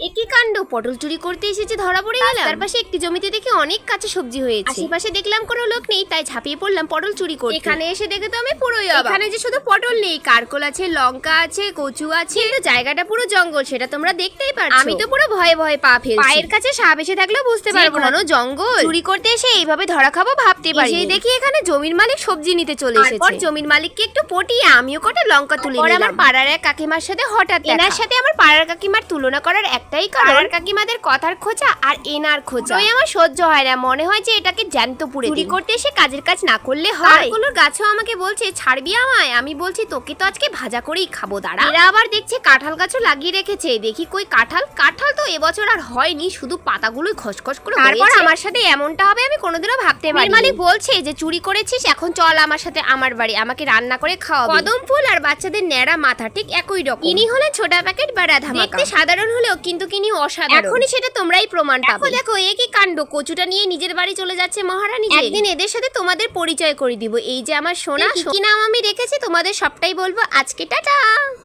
একই কাণ্ড, পটল চুরি করতে এসেছে ধরা পড়ে গেলাম। তার পাশে একটি জমিতে দেখে অনেক কাঁচা সবজি হয়েছে। আশেপাশে দেখলাম কোনো লোক নেই, তাই ঝাঁপিয়ে পড়লাম পটল চুরি করতে। এখানে এসে দেখে তো আমি পুরোই অবাক। এখানে যে শুধু পটল নেই, কারকোল আছে, লঙ্কা আছে, কচু আছে, কিন্তু জায়গাটা পুরো জঙ্গল, সেটা তোমরা দেখতেই পারছো। আমি তো পুরো ভয়ে ভয়ে পা ফেলছি। পায়ের কাছে সাপ এসে থাকলেও বুঝতে পারবো না জঙ্গল। চুরি করতে এসে এইভাবে ধরা খাবো ভাবতে পারি। সেই দেখি এখানে জমির মালিক সবজি নিতে চলে এসেছে। তারপর জমির মালিককে একটু পটিয়ে আমিও কটা লঙ্কা তুলে নিলাম। আমার পাড়ার এক কাকিমার সাথে হঠাৎ এনার সাথে আমার পাড়ার কাকিমার তুলনা করার একটাই কারণ, পাড়ার কাকিমাদের কথার খোঁচা আর এনার খোঁচা ওই আমার সহ্য হয় না। মনে হয় যে এটাকে জ্যান্ত পুড়ে চুরি করতে এসে কাজের কাজ না করলে হয়। কারকুলোর গাছও আমাকে বলছে ছাড়বি আমায়। আমি বলছি তোকে তো আজকে ভাজা করেই খাবো, দাঁড়া। এরা আবার দেখছে কাঁঠাল গাছও লাগিয়ে রেখেছে। দেখি কই কাঁঠাল তো এবছর আর হয়নি, শুধু পাতাগুলোই খসখস করে হয়েছে। তারপর আমার সাথে এমনটা হবে আমি কোনোদিনও ভাবতে পারিনি। মালিক বলছে যে চুরি করেছিস, এখন চল আমার সাথে আমার বাড়ি, আমাকে রান্না করে খাওয়াবি। কদম ফুল আর বাচ্চাদের ন্যাড়া মাথা ঠিক একই রকম। ইনি হলেন ছোটা প্যাকেট বা রাধামাকা। দেখতে সাধারণ হলেও কিন্তু কিনি অসাধারণ। এখনই সেটা তোমরাই প্রমাণ পাবে। দেখো এ কি কাণ্ড, কচুটা নিয়ে নিজের বাড়ি চলে যাচ্ছে মহারানী। একদিন এদের সাথে তোমাদের পরিচয় করে দিব। এই যে আমার সোনা, কি নাম আমি রেখেছি তোমাদের সবটাই বলবো আজকে। টাটা।